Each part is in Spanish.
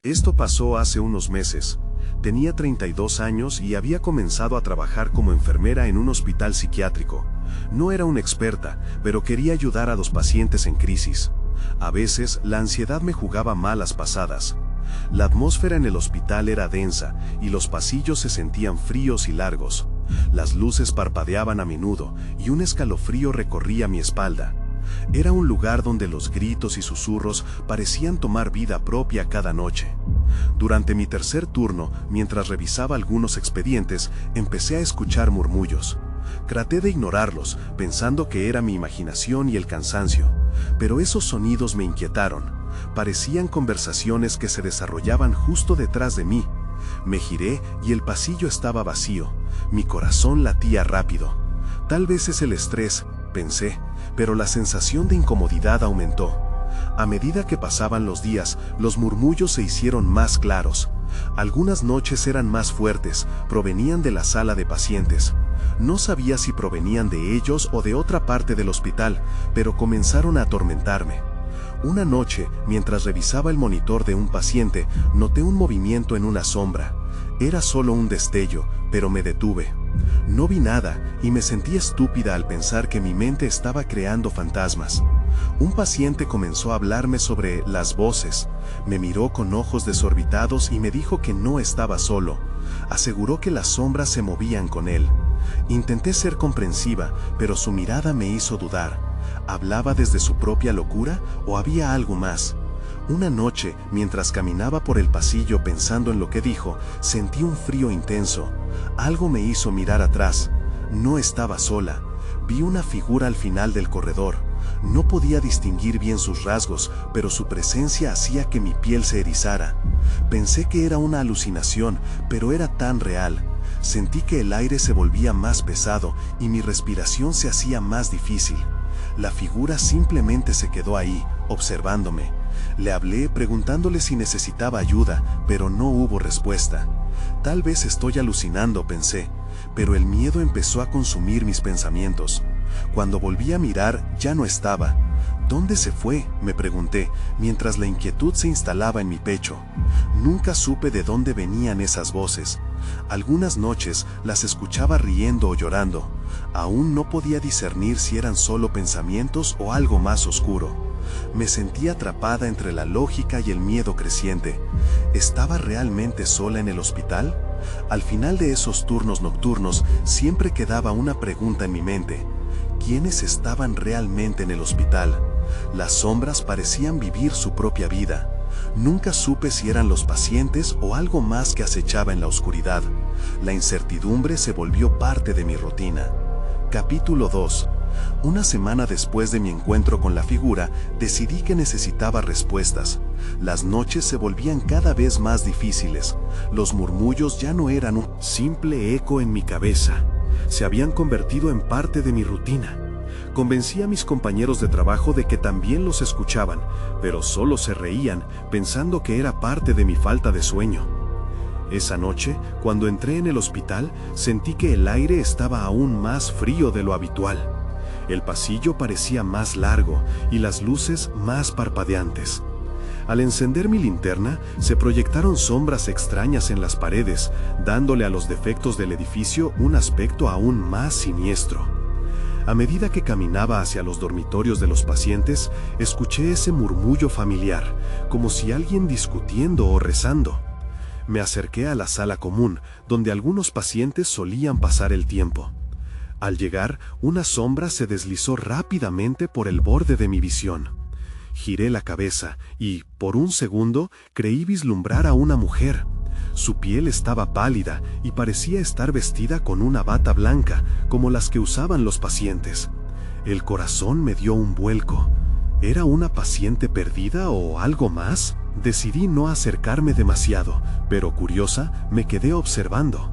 Esto pasó hace unos meses. Tenía 32 años y había comenzado a trabajar como enfermera en un hospital psiquiátrico. No era una experta, pero quería ayudar a los pacientes en crisis. A veces, la ansiedad me jugaba malas pasadas. La atmósfera en el hospital era densa y los pasillos se sentían fríos y largos. Las luces parpadeaban a menudo y un escalofrío recorría mi espalda. Era un lugar donde los gritos y susurros parecían tomar vida propia cada noche. Durante mi tercer turno, mientras revisaba algunos expedientes, empecé a escuchar murmullos. Traté de ignorarlos, pensando que era mi imaginación y el cansancio, pero esos sonidos me inquietaron. Parecían conversaciones que se desarrollaban justo detrás de mí. Me giré y el pasillo estaba vacío. Mi corazón latía rápido. Tal vez es el estrés, pensé, pero la sensación de incomodidad aumentó. A medida que pasaban los días, los murmullos se hicieron más claros. Algunas noches eran más fuertes, provenían de la sala de pacientes. No sabía si provenían de ellos o de otra parte del hospital, pero comenzaron a atormentarme. Una noche, mientras revisaba el monitor de un paciente, noté un movimiento en una sombra. Era solo un destello, pero me detuve. No vi nada y me sentí estúpida al pensar que mi mente estaba creando fantasmas. Un paciente comenzó a hablarme sobre las voces. Me miró con ojos desorbitados y me dijo que no estaba solo. Aseguró que las sombras se movían con él. Intenté ser comprensiva, pero su mirada me hizo dudar. ¿Hablaba desde su propia locura o había algo más? Una noche, mientras caminaba por el pasillo pensando en lo que dijo, sentí un frío intenso. Algo me hizo mirar atrás. No estaba sola. Vi una figura al final del corredor. No podía distinguir bien sus rasgos, pero su presencia hacía que mi piel se erizara. Pensé que era una alucinación, pero era tan real. Sentí que el aire se volvía más pesado y mi respiración se hacía más difícil. La figura simplemente se quedó ahí, observándome. Le hablé preguntándole si necesitaba ayuda, pero no hubo respuesta. Tal vez estoy alucinando, pensé, pero el miedo empezó a consumir mis pensamientos. Cuando volví a mirar, ya no estaba. ¿Dónde se fue?, me pregunté, mientras la inquietud se instalaba en mi pecho. Nunca supe de dónde venían esas voces. Algunas noches las escuchaba riendo o llorando. Aún no podía discernir si eran solo pensamientos o algo más oscuro. Me sentía atrapada entre la lógica y el miedo creciente. ¿Estaba realmente sola en el hospital? Al final de esos turnos nocturnos siempre quedaba una pregunta en mi mente. ¿Quiénes estaban realmente en el hospital? Las sombras parecían vivir su propia vida. Nunca supe si eran los pacientes o algo más que acechaba en la oscuridad. La incertidumbre se volvió parte de mi rutina. Capítulo 2. Una semana después de mi encuentro con la figura, decidí que necesitaba respuestas. Las noches se volvían cada vez más difíciles. Los murmullos ya no eran un simple eco en mi cabeza. Se habían convertido en parte de mi rutina. Convencí a mis compañeros de trabajo de que también los escuchaban, pero solo se reían, pensando que era parte de mi falta de sueño. Esa noche, cuando entré en el hospital, sentí que el aire estaba aún más frío de lo habitual. El pasillo parecía más largo y las luces más parpadeantes. Al encender mi linterna, se proyectaron sombras extrañas en las paredes, dándole a los defectos del edificio un aspecto aún más siniestro. A medida que caminaba hacia los dormitorios de los pacientes, escuché ese murmullo familiar, como si alguien discutiendo o rezando. Me acerqué a la sala común, donde algunos pacientes solían pasar el tiempo. Al llegar, una sombra se deslizó rápidamente por el borde de mi visión. Giré la cabeza y, por un segundo, creí vislumbrar a una mujer. Su piel estaba pálida y parecía estar vestida con una bata blanca, como las que usaban los pacientes. El corazón me dio un vuelco. ¿Era una paciente perdida o algo más? Decidí no acercarme demasiado, pero curiosa, me quedé observando.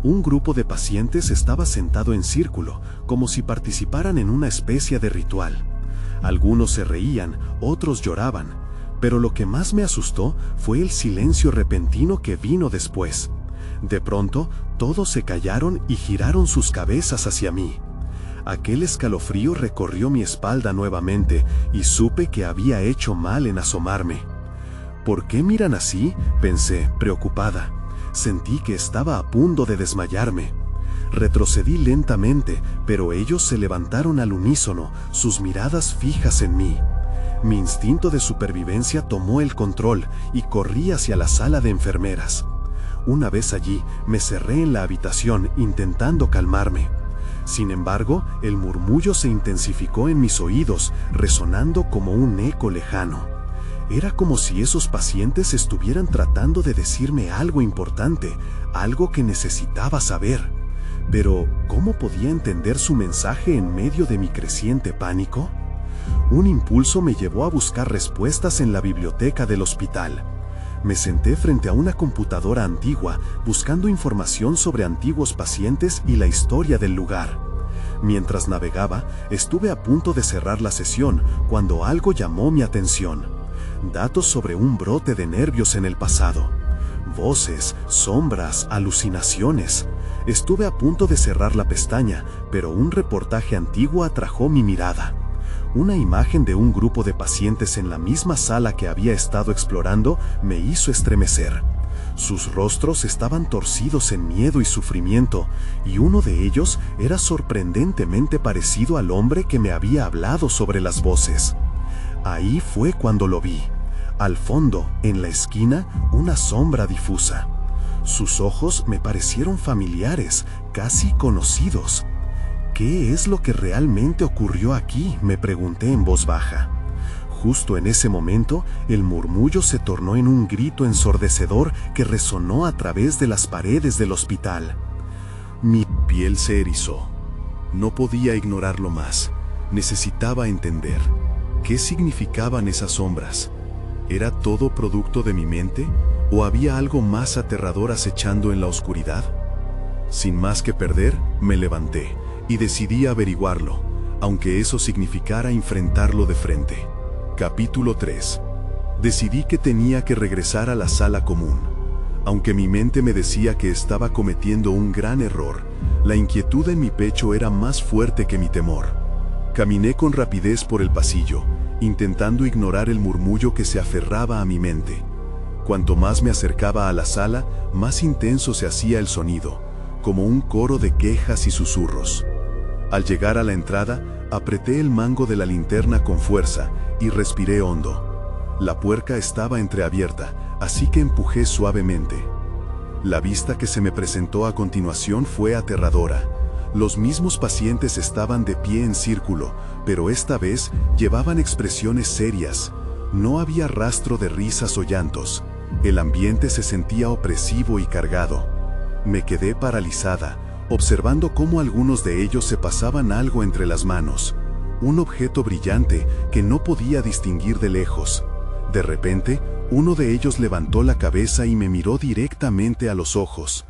Un grupo de pacientes estaba sentado en círculo, como si participaran en una especie de ritual. Algunos se reían, otros lloraban, pero lo que más me asustó fue el silencio repentino que vino después. De pronto, todos se callaron y giraron sus cabezas hacia mí. Aquel escalofrío recorrió mi espalda nuevamente y supe que había hecho mal en asomarme. ¿Por qué miran así?, pensé, preocupada. Sentí que estaba a punto de desmayarme. Retrocedí lentamente, pero ellos se levantaron al unísono, sus miradas fijas en mí. Mi instinto de supervivencia tomó el control y corrí hacia la sala de enfermeras. Una vez allí, me cerré en la habitación intentando calmarme. Sin embargo, el murmullo se intensificó en mis oídos, resonando como un eco lejano. Era como si esos pacientes estuvieran tratando de decirme algo importante, algo que necesitaba saber. Pero, ¿cómo podía entender su mensaje en medio de mi creciente pánico? Un impulso me llevó a buscar respuestas en la biblioteca del hospital. Me senté frente a una computadora antigua, buscando información sobre antiguos pacientes y la historia del lugar. Mientras navegaba, estuve a punto de cerrar la sesión cuando algo llamó mi atención. Datos sobre un brote de nervios en el pasado. Voces, sombras, alucinaciones. Estuve a punto de cerrar la pestaña, pero un reportaje antiguo atrajo mi mirada. Una imagen de un grupo de pacientes en la misma sala que había estado explorando me hizo estremecer. Sus rostros estaban torcidos en miedo y sufrimiento, y uno de ellos era sorprendentemente parecido al hombre que me había hablado sobre las voces. Ahí fue cuando lo vi. Al fondo, en la esquina, una sombra difusa. Sus ojos me parecieron familiares, casi conocidos. ¿Qué es lo que realmente ocurrió aquí?, me pregunté en voz baja. Justo en ese momento, el murmullo se tornó en un grito ensordecedor que resonó a través de las paredes del hospital. Mi piel se erizó. No podía ignorarlo más. Necesitaba entender. ¿Qué significaban esas sombras? ¿Era todo producto de mi mente? ¿O había algo más aterrador acechando en la oscuridad? Sin más que perder, me levanté y decidí averiguarlo, aunque eso significara enfrentarlo de frente. Capítulo 3. Decidí que tenía que regresar a la sala común. Aunque mi mente me decía que estaba cometiendo un gran error, la inquietud en mi pecho era más fuerte que mi temor. Caminé con rapidez por el pasillo, intentando ignorar el murmullo que se aferraba a mi mente. Cuanto más me acercaba a la sala, más intenso se hacía el sonido, como un coro de quejas y susurros. Al llegar a la entrada, apreté el mango de la linterna con fuerza y respiré hondo. La puerta estaba entreabierta, así que empujé suavemente. La vista que se me presentó a continuación fue aterradora. Los mismos pacientes estaban de pie en círculo, pero esta vez llevaban expresiones serias. No había rastro de risas o llantos. El ambiente se sentía opresivo y cargado. Me quedé paralizada, observando cómo algunos de ellos se pasaban algo entre las manos. Un objeto brillante que no podía distinguir de lejos. De repente, uno de ellos levantó la cabeza y me miró directamente a los ojos.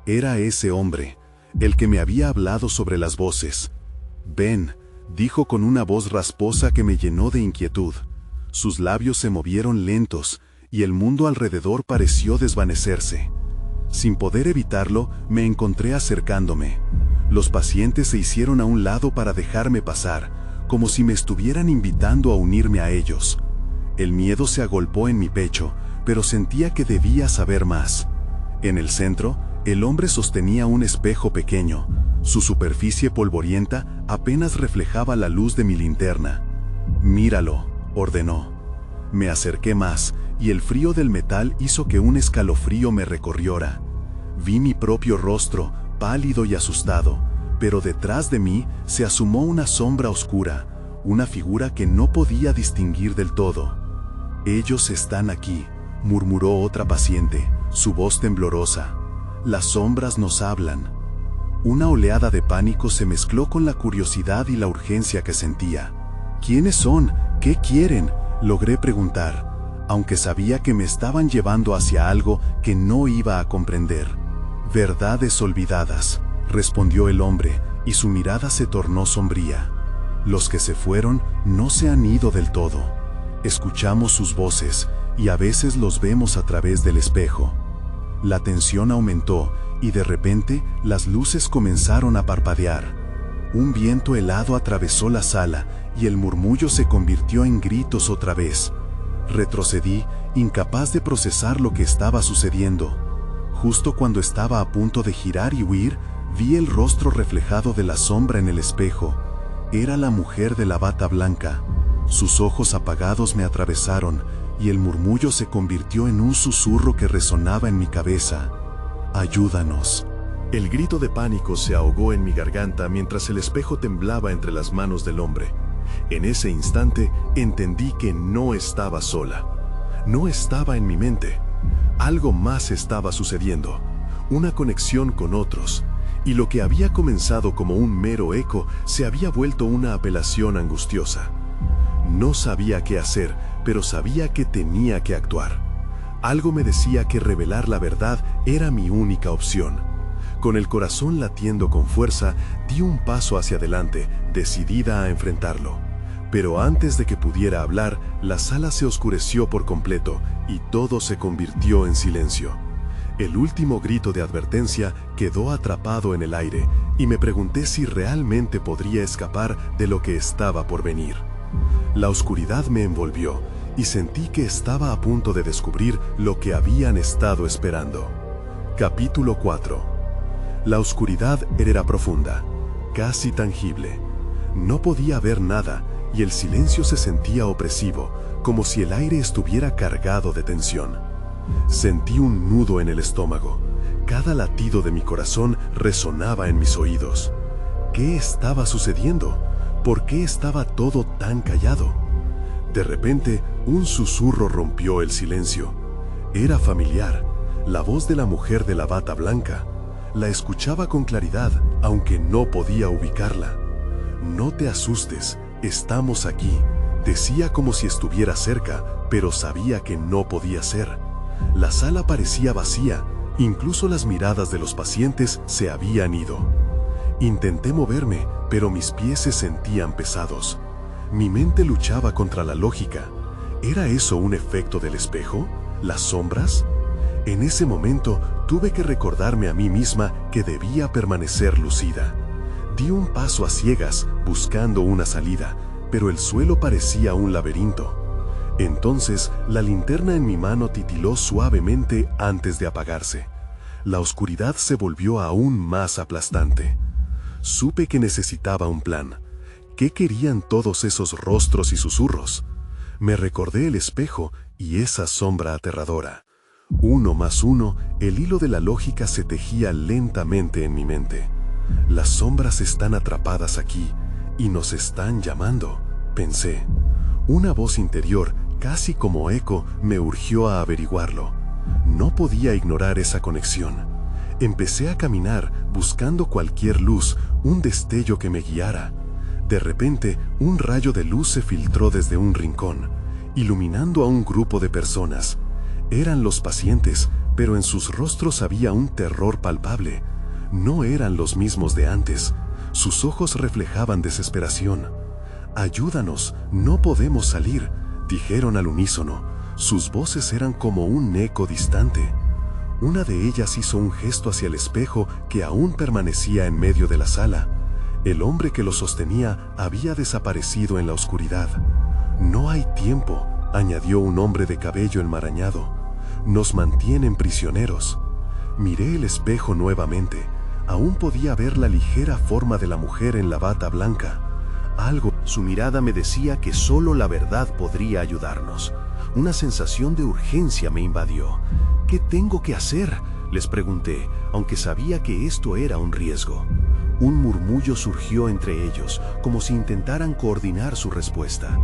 Era ese hombre, el que me había hablado sobre las voces. «Ven», dijo con una voz rasposa que me llenó de inquietud. Sus labios se movieron lentos, y el mundo alrededor pareció desvanecerse. Sin poder evitarlo, me encontré acercándome. Los pacientes se hicieron a un lado para dejarme pasar, como si me estuvieran invitando a unirme a ellos. El miedo se agolpó en mi pecho, pero sentía que debía saber más. En el centro, el hombre sostenía un espejo pequeño. Su superficie polvorienta apenas reflejaba la luz de mi linterna. «Míralo», ordenó. Me acerqué más, y el frío del metal hizo que un escalofrío me recorriera. Vi mi propio rostro, pálido y asustado, pero detrás de mí se asomó una sombra oscura, una figura que no podía distinguir del todo. «Ellos están aquí», murmuró otra paciente, su voz temblorosa. «Las sombras nos hablan». Una oleada de pánico se mezcló con la curiosidad y la urgencia que sentía. «¿Quiénes son? ¿Qué quieren?», logré preguntar, aunque sabía que me estaban llevando hacia algo que no iba a comprender. «Verdades olvidadas», respondió el hombre, y su mirada se tornó sombría. «Los que se fueron no se han ido del todo. Escuchamos sus voces, y a veces los vemos a través del espejo». La tensión aumentó, y de repente las luces comenzaron a parpadear. Un viento helado atravesó la sala, y el murmullo se convirtió en gritos otra vez. Retrocedí, incapaz de procesar lo que estaba sucediendo. Justo cuando estaba a punto de girar y huir, vi el rostro reflejado de la sombra en el espejo. Era la mujer de la bata blanca. Sus ojos apagados me atravesaron y el murmullo se convirtió en un susurro que resonaba en mi cabeza. «Ayúdanos». El grito de pánico se ahogó en mi garganta mientras el espejo temblaba entre las manos del hombre. En ese instante entendí que no estaba sola. No estaba en mi mente. Algo más estaba sucediendo. Una conexión con otros. Y lo que había comenzado como un mero eco se había vuelto una apelación angustiosa. No sabía qué hacer, pero sabía que tenía que actuar. Algo me decía que revelar la verdad era mi única opción. Con el corazón latiendo con fuerza, di un paso hacia adelante, decidida a enfrentarlo. Pero antes de que pudiera hablar, la sala se oscureció por completo y todo se convirtió en silencio. El último grito de advertencia quedó atrapado en el aire y me pregunté si realmente podría escapar de lo que estaba por venir. La oscuridad me envolvió y sentí que estaba a punto de descubrir lo que habían estado esperando. Capítulo 4. La oscuridad era profunda, casi tangible. No podía ver nada y el silencio se sentía opresivo, como si el aire estuviera cargado de tensión. Sentí un nudo en el estómago. Cada latido de mi corazón resonaba en mis oídos. ¿Qué estaba sucediendo? ¿Por qué estaba todo tan callado? De repente, un susurro rompió el silencio. Era familiar, la voz de la mujer de la bata blanca. La escuchaba con claridad, aunque no podía ubicarla. «No te asustes, estamos aquí», decía como si estuviera cerca, pero sabía que no podía ser. La sala parecía vacía, incluso las miradas de los pacientes se habían ido. Intenté moverme, pero mis pies se sentían pesados. Mi mente luchaba contra la lógica. ¿Era eso un efecto del espejo? ¿Las sombras? En ese momento tuve que recordarme a mí misma que debía permanecer lucida. Di un paso a ciegas, buscando una salida, pero el suelo parecía un laberinto. Entonces, la linterna en mi mano titiló suavemente antes de apagarse. La oscuridad se volvió aún más aplastante. Supe que necesitaba un plan. ¿Qué querían todos esos rostros y susurros? Me recordé el espejo y esa sombra aterradora. 1 más 1, el hilo de la lógica se tejía lentamente en mi mente. Las sombras están atrapadas aquí y nos están llamando, pensé. Una voz interior, casi como eco, me urgió a averiguarlo. No podía ignorar esa conexión. Empecé a caminar buscando cualquier luz, un destello que me guiara. De repente, un rayo de luz se filtró desde un rincón, iluminando a un grupo de personas. Eran los pacientes, pero en sus rostros había un terror palpable. No eran los mismos de antes. Sus ojos reflejaban desesperación. «Ayúdanos, no podemos salir», dijeron al unísono. Sus voces eran como un eco distante. Una de ellas hizo un gesto hacia el espejo que aún permanecía en medio de la sala. El hombre que lo sostenía había desaparecido en la oscuridad. «No hay tiempo», añadió un hombre de cabello enmarañado. «Nos mantienen prisioneros». Miré el espejo nuevamente. Aún podía ver la ligera forma de la mujer en la bata blanca. Su mirada me decía que solo la verdad podría ayudarnos. Una sensación de urgencia me invadió. «¿Qué tengo que hacer?», les pregunté, aunque sabía que esto era un riesgo. Un murmullo surgió entre ellos, como si intentaran coordinar su respuesta.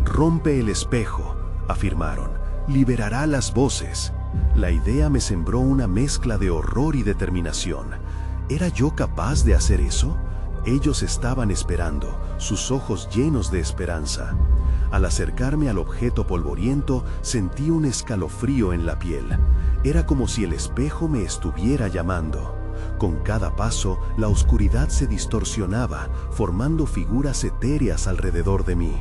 «Rompe el espejo», afirmaron. «Liberará las voces». La idea me sembró una mezcla de horror y determinación. ¿Era yo capaz de hacer eso? Ellos estaban esperando, sus ojos llenos de esperanza. Al acercarme al objeto polvoriento, sentí un escalofrío en la piel. Era como si el espejo me estuviera llamando. Con cada paso, la oscuridad se distorsionaba, formando figuras etéreas alrededor de mí.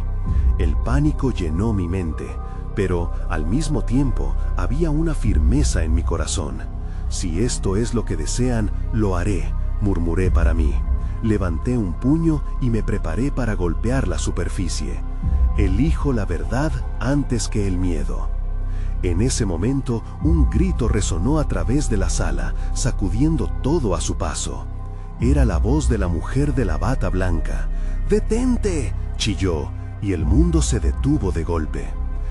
El pánico llenó mi mente, pero al mismo tiempo había una firmeza en mi corazón. «Si esto es lo que desean, lo haré», murmuré para mí. Levanté un puño y me preparé para golpear la superficie. Elijo la verdad antes que el miedo. En ese momento, un grito resonó a través de la sala, sacudiendo todo a su paso. Era la voz de la mujer de la bata blanca. ¡Detente!, chilló, y el mundo se detuvo de golpe.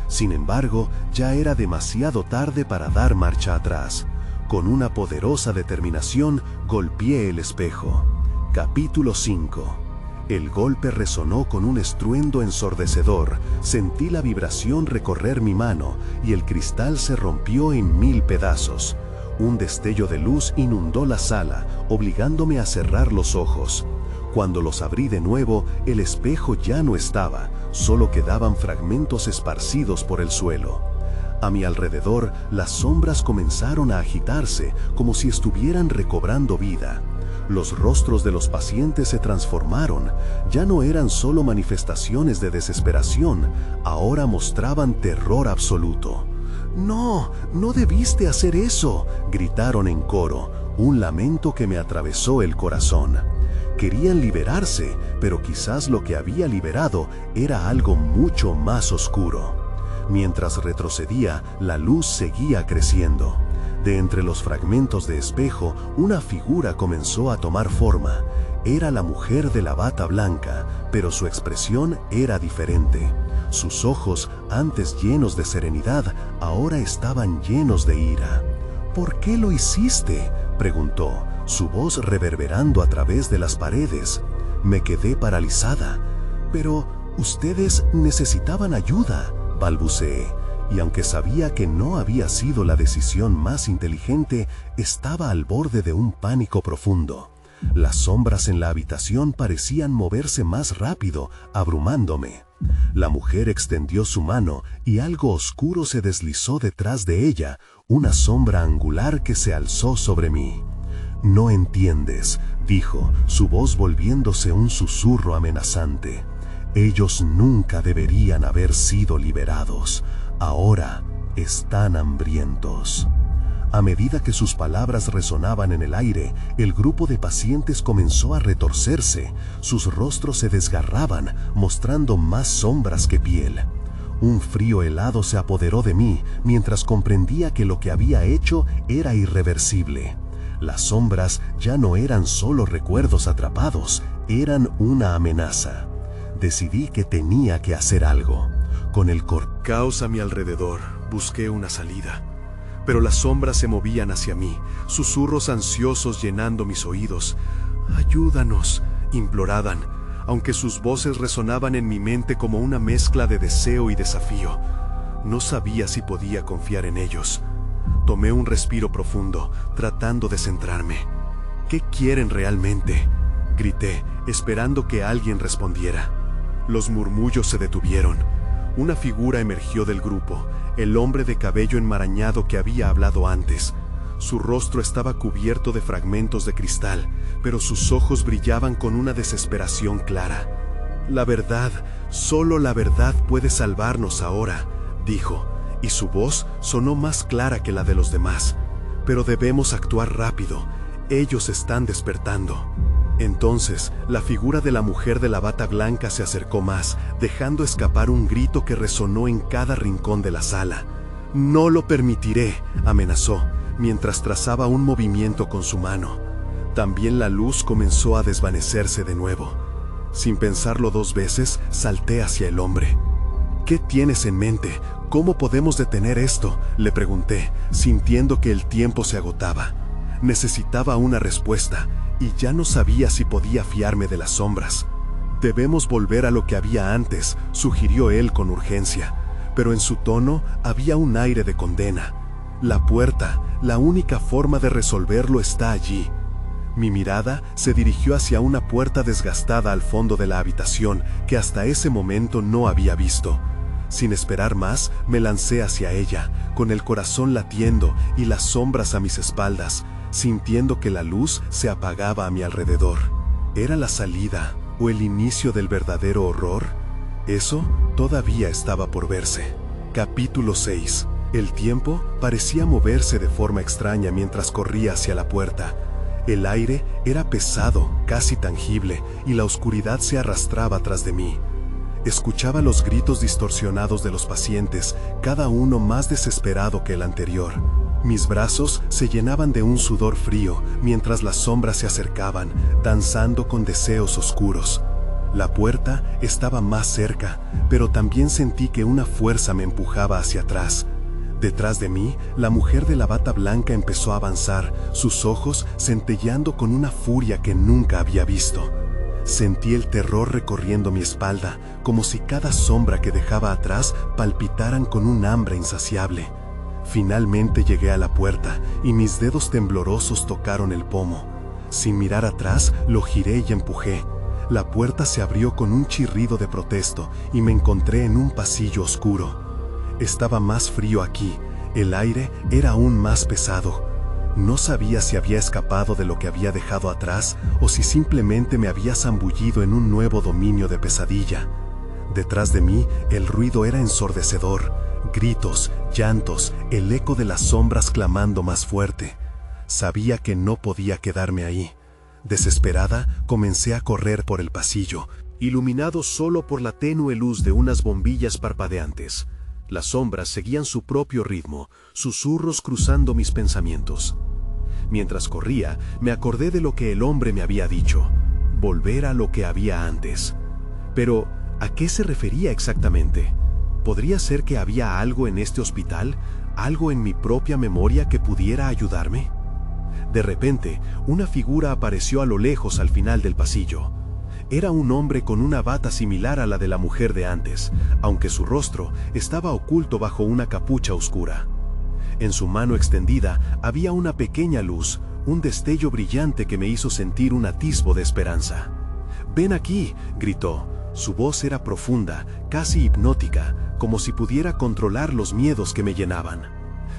Sin embargo, ya era demasiado tarde para dar marcha atrás. Con una poderosa determinación, golpeé el espejo. Capítulo 5. El golpe resonó con un estruendo ensordecedor. Sentí la vibración recorrer mi mano y el cristal se rompió en 1000 pedazos. Un destello de luz inundó la sala, obligándome a cerrar los ojos. Cuando los abrí de nuevo, el espejo ya no estaba, solo quedaban fragmentos esparcidos por el suelo. A mi alrededor, las sombras comenzaron a agitarse como si estuvieran recobrando vida. Los rostros de los pacientes se transformaron, ya no eran solo manifestaciones de desesperación, ahora mostraban terror absoluto. «¡No! ¡No debiste hacer eso!», gritaron en coro, un lamento que me atravesó el corazón. Querían liberarse, pero quizás lo que había liberado era algo mucho más oscuro. Mientras retrocedía, la luz seguía creciendo. De entre los fragmentos de espejo, una figura comenzó a tomar forma. Era la mujer de la bata blanca, pero su expresión era diferente. Sus ojos, antes llenos de serenidad, ahora estaban llenos de ira. «¿Por qué lo hiciste?», preguntó, su voz reverberando a través de las paredes. Me quedé paralizada. «Pero ustedes necesitaban ayuda», balbuceé. Y aunque sabía que no había sido la decisión más inteligente, estaba al borde de un pánico profundo. Las sombras en la habitación parecían moverse más rápido, abrumándome. La mujer extendió su mano y algo oscuro se deslizó detrás de ella, una sombra angular que se alzó sobre mí. «No entiendes», dijo, su voz volviéndose un susurro amenazante. «Ellos nunca deberían haber sido liberados. Ahora están hambrientos». A medida que sus palabras resonaban en el aire, el grupo de pacientes comenzó a retorcerse. Sus rostros se desgarraban, mostrando más sombras que piel. Un frío helado se apoderó de mí, mientras comprendía que lo que había hecho era irreversible. Las sombras ya no eran solo recuerdos atrapados, eran una amenaza. Decidí que tenía que hacer algo. Con el caos a mi alrededor, busqué una salida. Pero las sombras se movían hacia mí, susurros ansiosos llenando mis oídos. «Ayúdanos», imploraban, aunque sus voces resonaban en mi mente como una mezcla de deseo y desafío. No sabía si podía confiar en ellos. Tomé un respiro profundo, tratando de centrarme. «¿Qué quieren realmente?», grité, esperando que alguien respondiera. Los murmullos se detuvieron. Una figura emergió del grupo, el hombre de cabello enmarañado que había hablado antes. Su rostro estaba cubierto de fragmentos de cristal, pero sus ojos brillaban con una desesperación clara. «La verdad, solo la verdad puede salvarnos ahora», dijo, y su voz sonó más clara que la de los demás. «Pero debemos actuar rápido, ellos están despertando». Entonces, la figura de la mujer de la bata blanca se acercó más, dejando escapar un grito que resonó en cada rincón de la sala. «No lo permitiré», amenazó, mientras trazaba un movimiento con su mano. También la luz comenzó a desvanecerse de nuevo. Sin pensarlo 2 veces, salté hacia el hombre. «¿Qué tienes en mente? ¿Cómo podemos detener esto?», le pregunté, sintiendo que el tiempo se agotaba. Necesitaba una respuesta, y ya no sabía si podía fiarme de las sombras. «Debemos volver a lo que había antes», sugirió él con urgencia, pero en su tono había un aire de condena. «La puerta, la única forma de resolverlo está allí». Mi mirada se dirigió hacia una puerta desgastada al fondo de la habitación que hasta ese momento no había visto. Sin esperar más, me lancé hacia ella, con el corazón latiendo y las sombras a mis espaldas, sintiendo que la luz se apagaba a mi alrededor. ¿Era la salida o el inicio del verdadero horror? Eso todavía estaba por verse. Capítulo 6. El tiempo parecía moverse de forma extraña mientras corría hacia la puerta. El aire era pesado, casi tangible, y la oscuridad se arrastraba tras de mí. Escuchaba los gritos distorsionados de los pacientes, cada uno más desesperado que el anterior. Mis brazos se llenaban de un sudor frío mientras las sombras se acercaban, danzando con deseos oscuros. La puerta estaba más cerca, pero también sentí que una fuerza me empujaba hacia atrás. Detrás de mí, la mujer de la bata blanca empezó a avanzar, sus ojos centelleando con una furia que nunca había visto. Sentí el terror recorriendo mi espalda, como si cada sombra que dejaba atrás palpitaran con un hambre insaciable. Finalmente llegué a la puerta y mis dedos temblorosos tocaron el pomo. Sin mirar atrás, lo giré y empujé. La puerta se abrió con un chirrido de protesto y me encontré en un pasillo oscuro. Estaba más frío aquí, el aire era aún más pesado. No sabía si había escapado de lo que había dejado atrás o si simplemente me había zambullido en un nuevo dominio de pesadilla. Detrás de mí, el ruido era ensordecedor. Gritos, llantos, el eco de las sombras clamando más fuerte. Sabía que no podía quedarme ahí. Desesperada, comencé a correr por el pasillo, iluminado solo por la tenue luz de unas bombillas parpadeantes. Las sombras seguían su propio ritmo, susurros cruzando mis pensamientos. Mientras corría, me acordé de lo que el hombre me había dicho: volver a lo que había antes. Pero, ¿a qué se refería exactamente? ¿Podría ser que había algo en este hospital, algo en mi propia memoria que pudiera ayudarme? De repente, una figura apareció a lo lejos al final del pasillo. Era un hombre con una bata similar a la de la mujer de antes, aunque su rostro estaba oculto bajo una capucha oscura. En su mano extendida había una pequeña luz, un destello brillante que me hizo sentir un atisbo de esperanza. «Ven aquí», gritó. Su voz era profunda, casi hipnótica, como si pudiera controlar los miedos que me llenaban.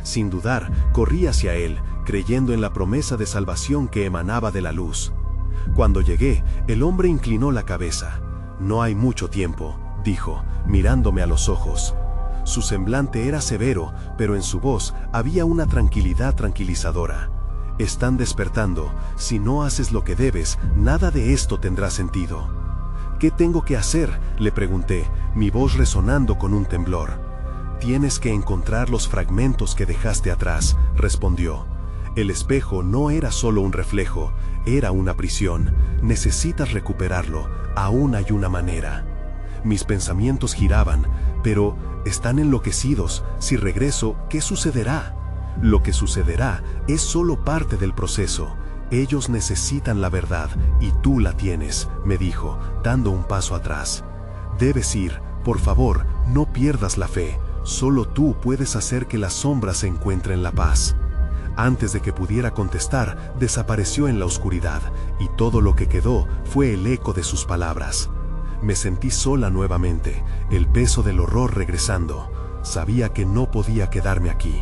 Sin dudar, corrí hacia él, creyendo en la promesa de salvación que emanaba de la luz. Cuando llegué, el hombre inclinó la cabeza. «No hay mucho tiempo», dijo, mirándome a los ojos. Su semblante era severo, pero en su voz había una tranquilidad tranquilizadora. «Están despertando. Si no haces lo que debes, nada de esto tendrá sentido». «¿Qué tengo que hacer?», le pregunté, mi voz resonando con un temblor. «Tienes que encontrar los fragmentos que dejaste atrás», respondió. El espejo no era solo un reflejo, era una prisión. Necesitas recuperarlo, aún hay una manera. Mis pensamientos giraban, pero están enloquecidos. Si regreso, ¿qué sucederá? Lo que sucederá es solo parte del proceso. Ellos necesitan la verdad y tú la tienes, me dijo, dando un paso atrás. Debes ir, por favor, no pierdas la fe. Solo tú puedes hacer que las sombras encuentren la paz. Antes de que pudiera contestar, desapareció en la oscuridad, y todo lo que quedó fue el eco de sus palabras. Me sentí sola nuevamente, el peso del horror regresando. Sabía que no podía quedarme aquí.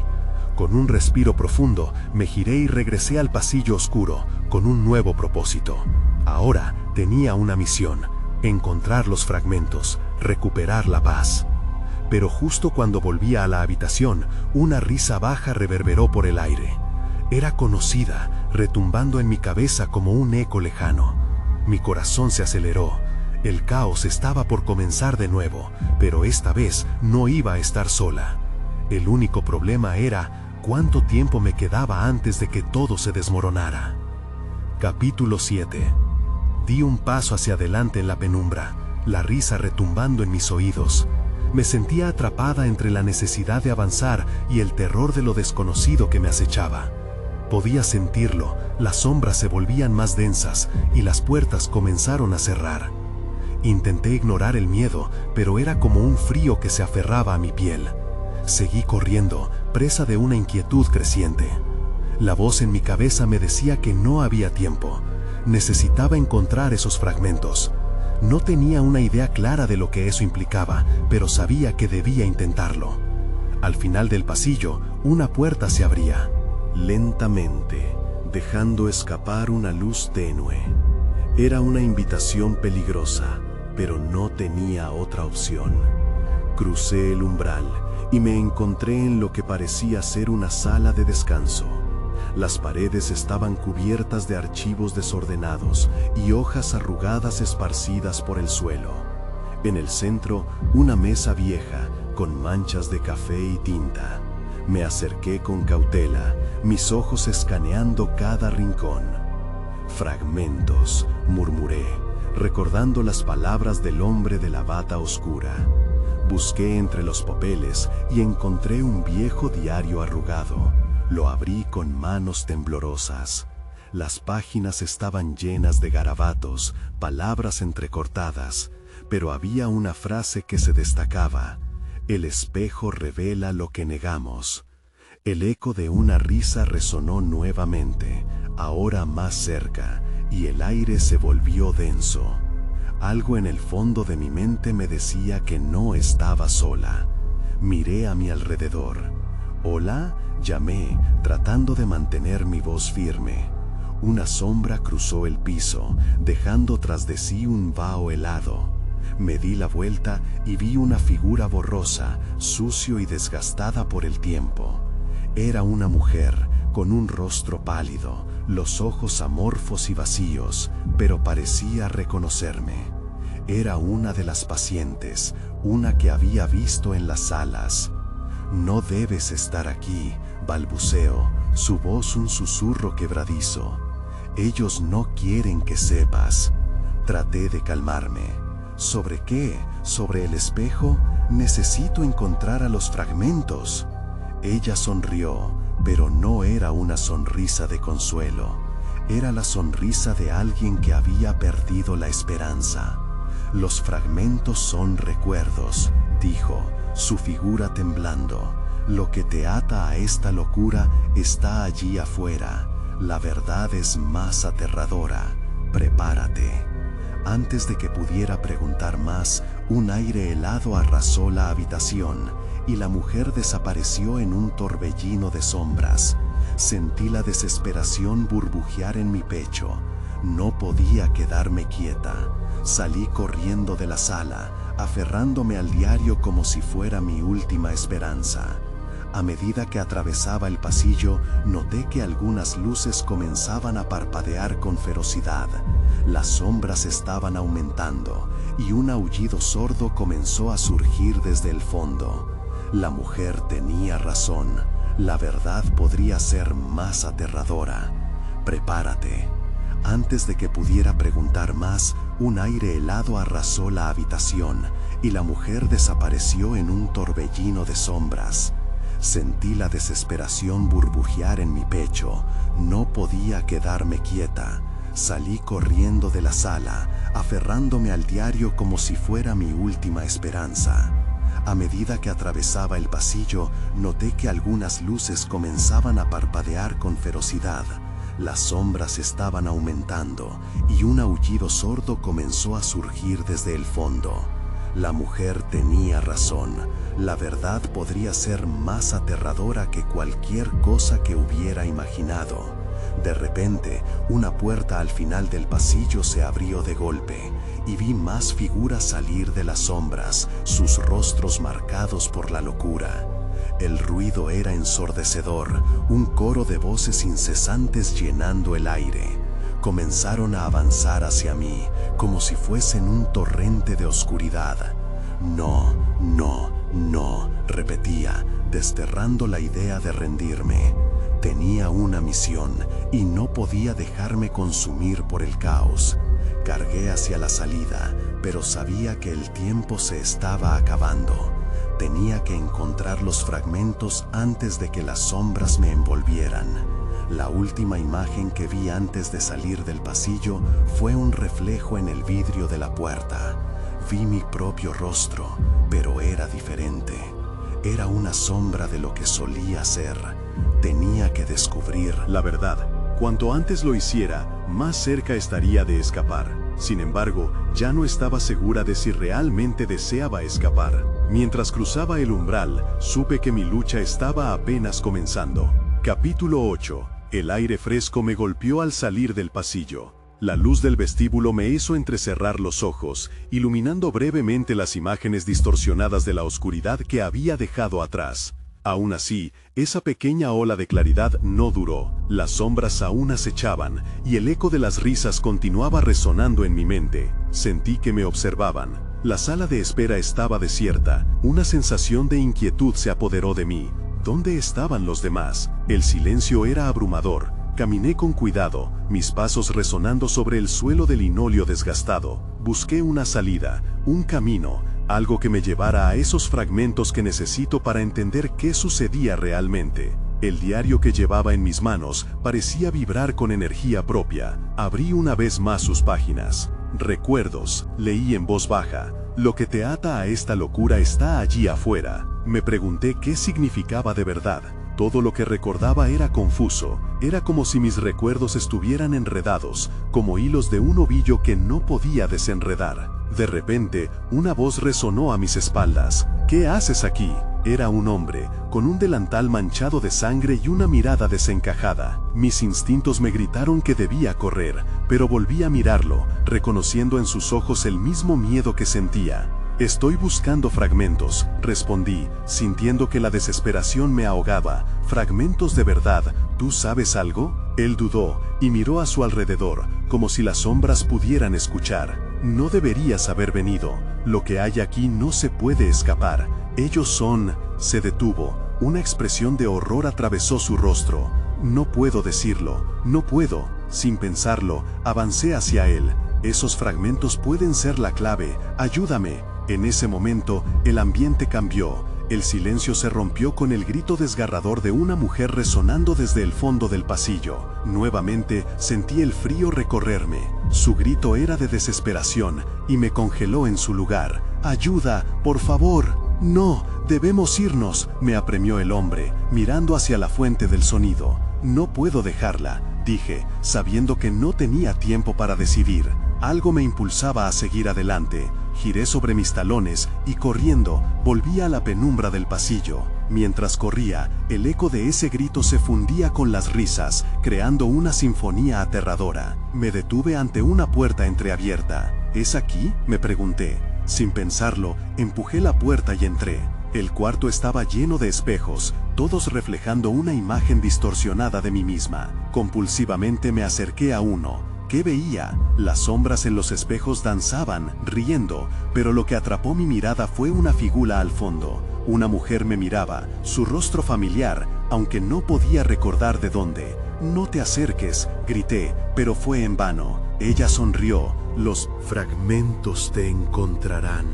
Con un respiro profundo, me giré y regresé al pasillo oscuro, con un nuevo propósito. Ahora tenía una misión: encontrar los fragmentos, recuperar la paz. Pero justo cuando volvía a la habitación, una risa baja reverberó por el aire. Era conocida, retumbando en mi cabeza como un eco lejano. Mi corazón se aceleró. El caos estaba por comenzar de nuevo, pero esta vez no iba a estar sola. El único problema era cuánto tiempo me quedaba antes de que todo se desmoronara. Capítulo 7. Di un paso hacia adelante en la penumbra, la risa retumbando en mis oídos. Me sentía atrapada entre la necesidad de avanzar y el terror de lo desconocido que me acechaba. Podía sentirlo, las sombras se volvían más densas y las puertas comenzaron a cerrar. Intenté ignorar el miedo, pero era como un frío que se aferraba a mi piel. Seguí corriendo, presa de una inquietud creciente. La voz en mi cabeza me decía que no había tiempo. Necesitaba encontrar esos fragmentos. No tenía una idea clara de lo que eso implicaba, pero sabía que debía intentarlo. Al final del pasillo, una puerta se abría. Lentamente, dejando escapar una luz tenue. Era una invitación peligrosa, pero no tenía otra opción. Crucé el umbral y me encontré en lo que parecía ser una sala de descanso. Las paredes estaban cubiertas de archivos desordenados y hojas arrugadas esparcidas por el suelo. En el centro, una mesa vieja con manchas de café y tinta. Me acerqué con cautela, mis ojos escaneando cada rincón. «Fragmentos», murmuré, recordando las palabras del hombre de la bata oscura. Busqué entre los papeles y encontré un viejo diario arrugado. Lo abrí con manos temblorosas. Las páginas estaban llenas de garabatos, palabras entrecortadas, pero había una frase que se destacaba: «El espejo revela lo que negamos». El eco de una risa resonó nuevamente, ahora más cerca, y el aire se volvió denso. Algo en el fondo de mi mente me decía que no estaba sola. Miré a mi alrededor. «Hola», llamé, tratando de mantener mi voz firme. Una sombra cruzó el piso, dejando tras de sí un vaho helado. Me di la vuelta y vi una figura borrosa, sucio y desgastada por el tiempo. Era una mujer, con un rostro pálido, los ojos amorfos y vacíos, pero parecía reconocerme. Era una de las pacientes, una que había visto en las salas. «No debes estar aquí», balbuceó, su voz un susurro quebradizo. «Ellos no quieren que sepas». Traté de calmarme. «¿Sobre qué? ¿Sobre el espejo? Necesito encontrar a los fragmentos». Ella sonrió, pero no era una sonrisa de consuelo. Era la sonrisa de alguien que había perdido la esperanza. «Los fragmentos son recuerdos», dijo, su figura temblando. «Lo que te ata a esta locura está allí afuera. La verdad es más aterradora. Prepárate». Antes de que pudiera preguntar más, un aire helado arrasó la habitación y la mujer desapareció en un torbellino de sombras. Sentí la desesperación burbujear en mi pecho. No podía quedarme quieta. Salí corriendo de la sala, aferrándome al diario como si fuera mi última esperanza. A medida que atravesaba el pasillo, noté que algunas luces comenzaban a parpadear con ferocidad. Las sombras estaban aumentando, y un aullido sordo comenzó a surgir desde el fondo. La mujer tenía razón. La verdad podría ser más aterradora. «Prepárate». Antes de que pudiera preguntar más, un aire helado arrasó la habitación, y la mujer desapareció en un torbellino de sombras. Sentí la desesperación burbujear en mi pecho. No podía quedarme quieta. Salí corriendo de la sala, aferrándome al diario como si fuera mi última esperanza. A medida que atravesaba el pasillo, noté que algunas luces comenzaban a parpadear con ferocidad. Las sombras estaban aumentando, y un aullido sordo comenzó a surgir desde el fondo. La mujer tenía razón. La verdad podría ser más aterradora que cualquier cosa que hubiera imaginado. De repente, una puerta al final del pasillo se abrió de golpe, y vi más figuras salir de las sombras, sus rostros marcados por la locura. El ruido era ensordecedor, un coro de voces incesantes llenando el aire. Comenzaron a avanzar hacia mí, como si fuesen un torrente de oscuridad. «No, no, no», repetía, desterrando la idea de rendirme. Tenía una misión, y no podía dejarme consumir por el caos. Cargué hacia la salida, pero sabía que el tiempo se estaba acabando. Tenía que encontrar los fragmentos antes de que las sombras me envolvieran. La última imagen que vi antes de salir del pasillo fue un reflejo en el vidrio de la puerta. Vi mi propio rostro, pero era diferente. Era una sombra de lo que solía ser. Tenía que descubrir la verdad. Cuanto antes lo hiciera, más cerca estaría de escapar. Sin embargo, ya no estaba segura de si realmente deseaba escapar. Mientras cruzaba el umbral, supe que mi lucha estaba apenas comenzando. Capítulo 8. El aire fresco me golpeó al salir del pasillo. La luz del vestíbulo me hizo entrecerrar los ojos, iluminando brevemente las imágenes distorsionadas de la oscuridad que había dejado atrás. Aún así, esa pequeña ola de claridad no duró. Las sombras aún acechaban, y el eco de las risas continuaba resonando en mi mente. Sentí que me observaban. La sala de espera estaba desierta. Una sensación de inquietud se apoderó de mí. ¿Dónde estaban los demás? El silencio era abrumador. Caminé con cuidado, mis pasos resonando sobre el suelo de linóleo desgastado. Busqué una salida, un camino, algo que me llevara a esos fragmentos que necesito para entender qué sucedía realmente. El diario que llevaba en mis manos parecía vibrar con energía propia. Abrí una vez más sus páginas. Recuerdos, leí en voz baja. Lo que te ata a esta locura está allí afuera. Me pregunté qué significaba de verdad. Todo lo que recordaba era confuso. Era como si mis recuerdos estuvieran enredados, como hilos de un ovillo que no podía desenredar. De repente, una voz resonó a mis espaldas. ¿Qué haces aquí? Era un hombre, con un delantal manchado de sangre y una mirada desencajada. Mis instintos me gritaron que debía correr, pero volví a mirarlo, reconociendo en sus ojos el mismo miedo que sentía. Estoy buscando fragmentos, respondí, sintiendo que la desesperación me ahogaba. ¿Fragmentos de verdad? ¿Tú sabes algo? Él dudó y miró a su alrededor, como si las sombras pudieran escuchar. No deberías haber venido. Lo que hay aquí no se puede escapar. Ellos son... Se detuvo. Una expresión de horror atravesó su rostro. No puedo decirlo. No puedo. Sin pensarlo, avancé hacia él. Esos fragmentos pueden ser la clave. Ayúdame. En ese momento, el ambiente cambió. El silencio se rompió con el grito desgarrador de una mujer resonando desde el fondo del pasillo. Nuevamente, sentí el frío recorrerme. Su grito era de desesperación y me congeló en su lugar. ¡Ayuda, por favor! «No, debemos irnos», me apremió el hombre, mirando hacia la fuente del sonido. «No puedo dejarla», dije, sabiendo que no tenía tiempo para decidir. Algo me impulsaba a seguir adelante. Giré sobre mis talones y corriendo, volví a la penumbra del pasillo. Mientras corría, el eco de ese grito se fundía con las risas, creando una sinfonía aterradora. Me detuve ante una puerta entreabierta. ¿Es aquí?, me pregunté. Sin pensarlo, empujé la puerta y entré. El cuarto estaba lleno de espejos, todos reflejando una imagen distorsionada de mí misma. Compulsivamente me acerqué a uno. ¿Qué veía? Las sombras en los espejos danzaban, riendo, pero lo que atrapó mi mirada fue una figura al fondo. Una mujer me miraba, su rostro familiar, aunque no podía recordar de dónde. «No te acerques», grité, pero fue en vano. Ella sonrió. «Los fragmentos te encontrarán.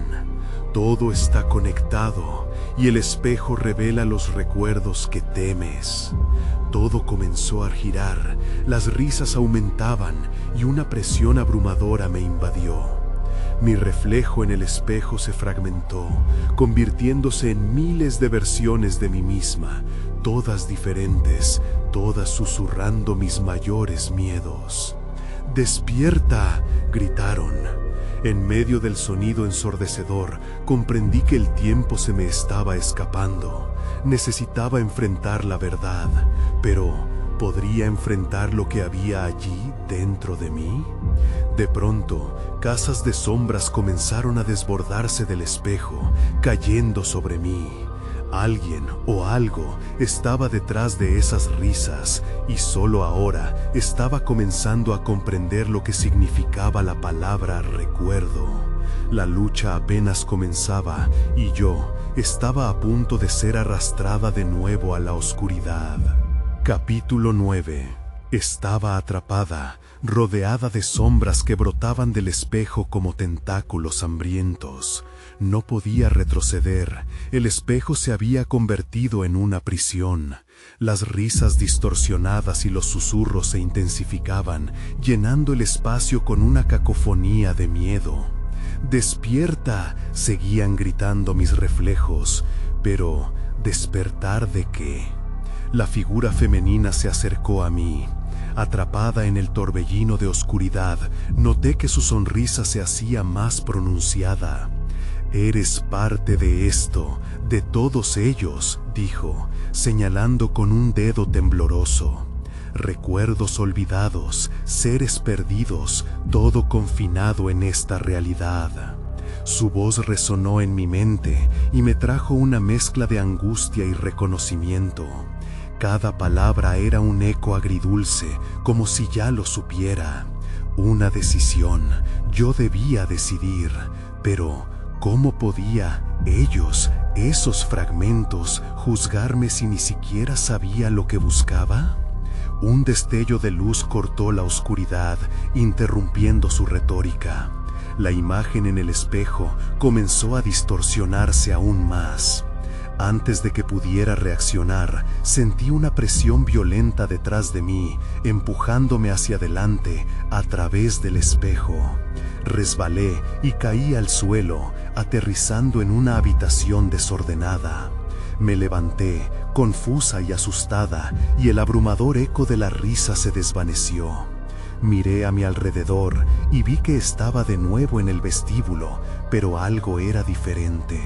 Todo está conectado, y el espejo revela los recuerdos que temes». Todo comenzó a girar, las risas aumentaban y una presión abrumadora me invadió. Mi reflejo en el espejo se fragmentó, convirtiéndose en miles de versiones de mí misma, todas diferentes, todas susurrando mis mayores miedos. «¡Despierta!», gritaron. En medio del sonido ensordecedor, comprendí que el tiempo se me estaba escapando. Necesitaba enfrentar la verdad, pero ¿podría enfrentar lo que había allí dentro de mí? De pronto, casas de sombras comenzaron a desbordarse del espejo, cayendo sobre mí. Alguien o algo estaba detrás de esas risas y solo ahora estaba comenzando a comprender lo que significaba la palabra recuerdo. La lucha apenas comenzaba y yo estaba a punto de ser arrastrada de nuevo a la oscuridad. Capítulo 9. Estaba atrapada, rodeada de sombras que brotaban del espejo como tentáculos hambrientos. No podía retroceder. El espejo se había convertido en una prisión. Las risas distorsionadas y los susurros se intensificaban, llenando el espacio con una cacofonía de miedo. «¡Despierta!», seguían gritando mis reflejos. Pero, ¿despertar de qué? La figura femenina se acercó a mí. Atrapada en el torbellino de oscuridad, noté que su sonrisa se hacía más pronunciada. «Eres parte de esto, de todos ellos», dijo, señalando con un dedo tembloroso. «Recuerdos olvidados, seres perdidos, todo confinado en esta realidad». Su voz resonó en mi mente y me trajo una mezcla de angustia y reconocimiento. Cada palabra era un eco agridulce, como si ya lo supiera. Una decisión, yo debía decidir, pero ¿cómo podía ellos, esos fragmentos, juzgarme si ni siquiera sabía lo que buscaba? Un destello de luz cortó la oscuridad, interrumpiendo su retórica. La imagen en el espejo comenzó a distorsionarse aún más. Antes de que pudiera reaccionar, sentí una presión violenta detrás de mí, empujándome hacia adelante a través del espejo. Resbalé y caí al suelo, aterrizando en una habitación desordenada. Me levanté, confusa y asustada, y el abrumador eco de la risa se desvaneció. Miré a mi alrededor y vi que estaba de nuevo en el vestíbulo, pero algo era diferente.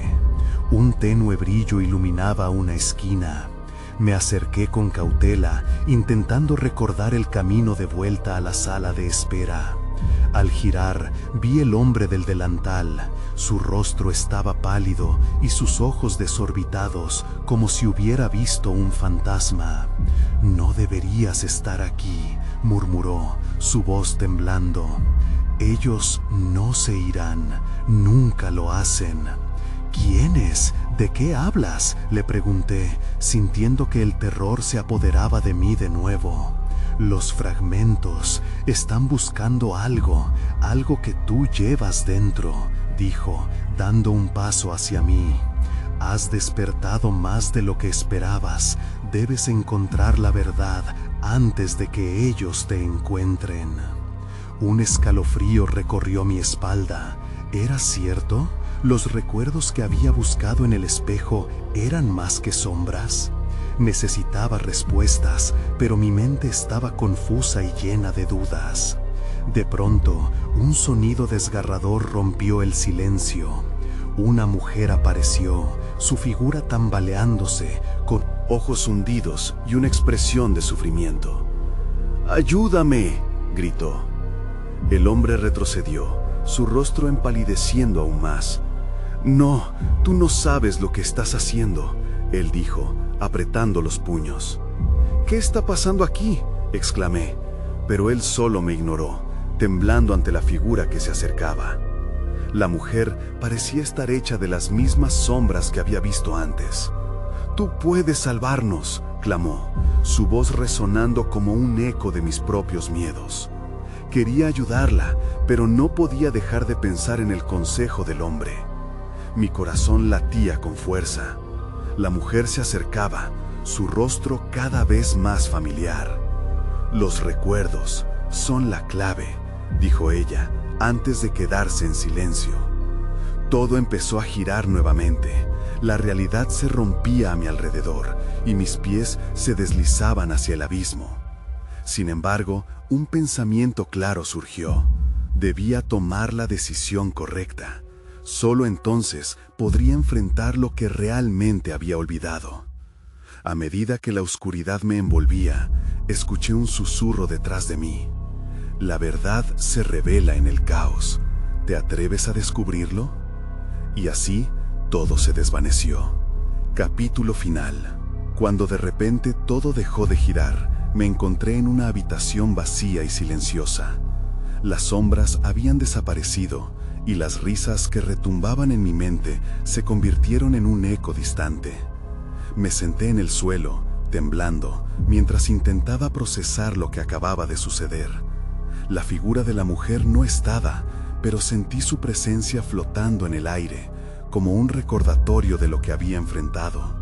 Un tenue brillo iluminaba una esquina. Me acerqué con cautela, intentando recordar el camino de vuelta a la sala de espera. Al girar, vi el hombre del delantal. Su rostro estaba pálido y sus ojos desorbitados, como si hubiera visto un fantasma. «No deberías estar aquí», murmuró, su voz temblando. «Ellos no se irán, nunca lo hacen». «¿Quiénes? ¿De qué hablas?», le pregunté, sintiendo que el terror se apoderaba de mí de nuevo. «Los fragmentos están buscando algo que tú llevas dentro», dijo, dando un paso hacia mí. «Has despertado más de lo que esperabas. Debes encontrar la verdad antes de que ellos te encuentren». Un escalofrío recorrió mi espalda. ¿Era cierto? ¿Los recuerdos que había buscado en el espejo eran más que sombras? Necesitaba respuestas, pero mi mente estaba confusa y llena de dudas. De pronto, un sonido desgarrador rompió el silencio. Una mujer apareció, su figura tambaleándose, con ojos hundidos y una expresión de sufrimiento. «¡Ayúdame!», gritó. El hombre retrocedió, su rostro empalideciendo aún más. «No, tú no sabes lo que estás haciendo», él dijo, apretando los puños. «¿Qué está pasando aquí?», exclamé, pero él solo me ignoró, temblando ante la figura que se acercaba. La mujer parecía estar hecha de las mismas sombras que había visto antes. «Tú puedes salvarnos», clamó, su voz resonando como un eco de mis propios miedos. Quería ayudarla, pero no podía dejar de pensar en el consejo del hombre. Mi corazón latía con fuerza. La mujer se acercaba, su rostro cada vez más familiar. «Los recuerdos son la clave», dijo ella, antes de quedarse en silencio. Todo empezó a girar nuevamente. La realidad se rompía a mi alrededor y mis pies se deslizaban hacia el abismo. Sin embargo, un pensamiento claro surgió. Debía tomar la decisión correcta. Solo entonces podría enfrentar lo que realmente había olvidado. A medida que la oscuridad me envolvía, escuché un susurro detrás de mí. «La verdad se revela en el caos. ¿Te atreves a descubrirlo?». Y así, todo se desvaneció. Capítulo final. Cuando de repente todo dejó de girar, me encontré en una habitación vacía y silenciosa. Las sombras habían desaparecido, y las risas que retumbaban en mi mente se convirtieron en un eco distante. Me senté en el suelo, temblando, mientras intentaba procesar lo que acababa de suceder. La figura de la mujer no estaba, pero sentí su presencia flotando en el aire, como un recordatorio de lo que había enfrentado.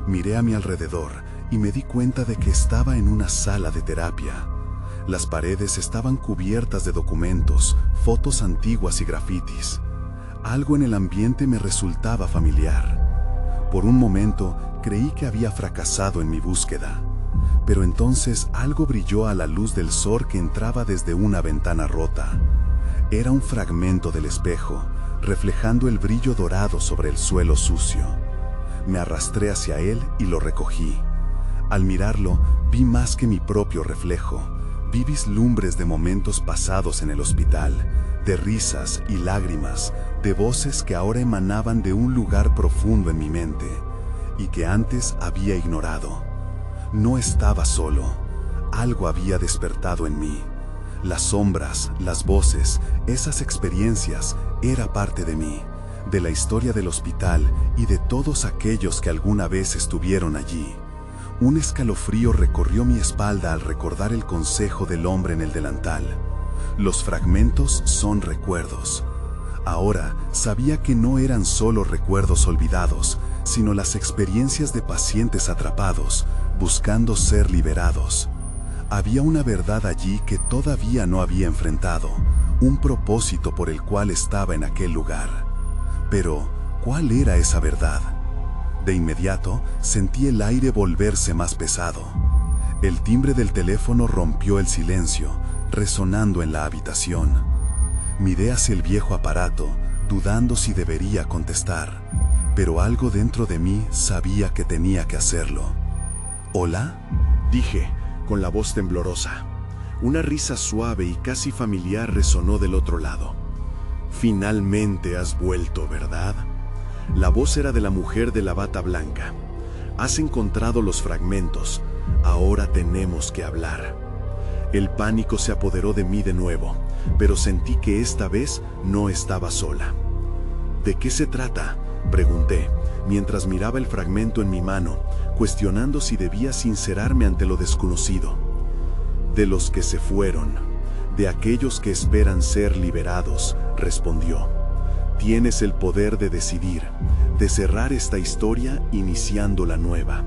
Miré a mi alrededor y me di cuenta de que estaba en una sala de terapia. Las paredes estaban cubiertas de documentos, fotos antiguas y grafitis. Algo en el ambiente me resultaba familiar. Por un momento creí que había fracasado en mi búsqueda, pero entonces algo brilló a la luz del sol que entraba desde una ventana rota. Era un fragmento del espejo, reflejando el brillo dorado sobre el suelo sucio. Me arrastré hacia él y lo recogí. Al mirarlo, vi más que mi propio reflejo. Vi vislumbres de momentos pasados en el hospital, de risas y lágrimas, de voces que ahora emanaban de un lugar profundo en mi mente y que antes había ignorado. No estaba solo. Algo había despertado en mí. Las sombras, las voces, esas experiencias, era parte de mí, de la historia del hospital y de todos aquellos que alguna vez estuvieron allí. Un escalofrío recorrió mi espalda al recordar el consejo del hombre en el delantal. Los fragmentos son recuerdos. Ahora sabía que no eran solo recuerdos olvidados, sino las experiencias de pacientes atrapados, buscando ser liberados. Había una verdad allí que todavía no había enfrentado, un propósito por el cual estaba en aquel lugar. Pero, ¿cuál era esa verdad? De inmediato, sentí el aire volverse más pesado. El timbre del teléfono rompió el silencio, resonando en la habitación. Miré hacia el viejo aparato, dudando si debería contestar, pero algo dentro de mí sabía que tenía que hacerlo. ¿Hola?, dije, con la voz temblorosa. Una risa suave y casi familiar resonó del otro lado. «Finalmente has vuelto, ¿verdad?». La voz era de la mujer de la bata blanca. «Has encontrado los fragmentos. Ahora tenemos que hablar». El pánico se apoderó de mí de nuevo, pero sentí que esta vez no estaba sola. «¿De qué se trata?», pregunté, mientras miraba el fragmento en mi mano, cuestionando si debía sincerarme ante lo desconocido. «De los que se fueron, de aquellos que esperan ser liberados», respondió. «Tienes el poder de decidir, de cerrar esta historia iniciando la nueva.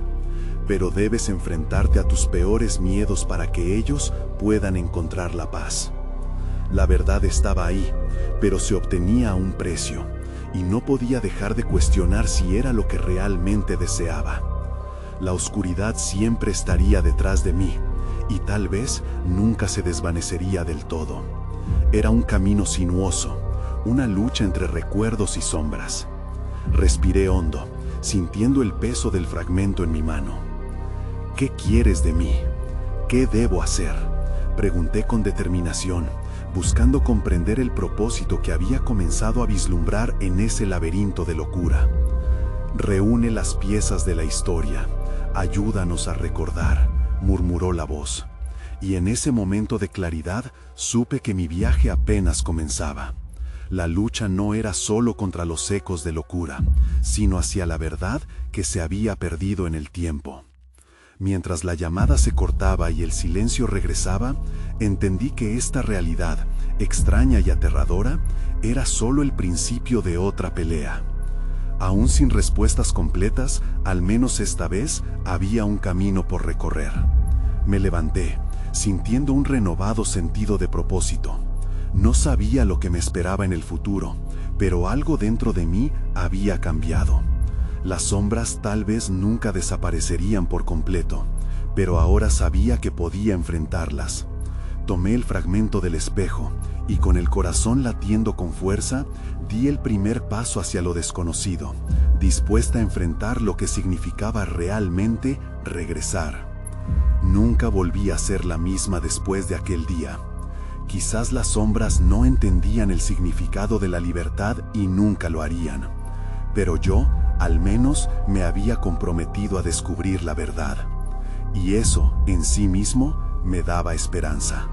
Pero debes enfrentarte a tus peores miedos para que ellos puedan encontrar la paz». La verdad estaba ahí, pero se obtenía a un precio, y no podía dejar de cuestionar si era lo que realmente deseaba. La oscuridad siempre estaría detrás de mí, y tal vez nunca se desvanecería del todo. Era un camino sinuoso, una lucha entre recuerdos y sombras. Respiré hondo, sintiendo el peso del fragmento en mi mano. «¿Qué quieres de mí? ¿Qué debo hacer?», pregunté con determinación, buscando comprender el propósito que había comenzado a vislumbrar en ese laberinto de locura. «Reúne las piezas de la historia, ayúdanos a recordar», murmuró la voz. Y en ese momento de claridad supe que mi viaje apenas comenzaba. La lucha no era solo contra los ecos de locura, sino hacia la verdad que se había perdido en el tiempo. Mientras la llamada se cortaba y el silencio regresaba, entendí que esta realidad, extraña y aterradora, era solo el principio de otra pelea. Aún sin respuestas completas, al menos esta vez había un camino por recorrer. Me levanté, sintiendo un renovado sentido de propósito. No sabía lo que me esperaba en el futuro, pero algo dentro de mí había cambiado. Las sombras tal vez nunca desaparecerían por completo, pero ahora sabía que podía enfrentarlas. Tomé el fragmento del espejo y con el corazón latiendo con fuerza, di el primer paso hacia lo desconocido, dispuesta a enfrentar lo que significaba realmente regresar. Nunca volví a ser la misma después de aquel día. Quizás las sombras no entendían el significado de la libertad y nunca lo harían, pero yo, al menos, me había comprometido a descubrir la verdad, y eso, en sí mismo, me daba esperanza.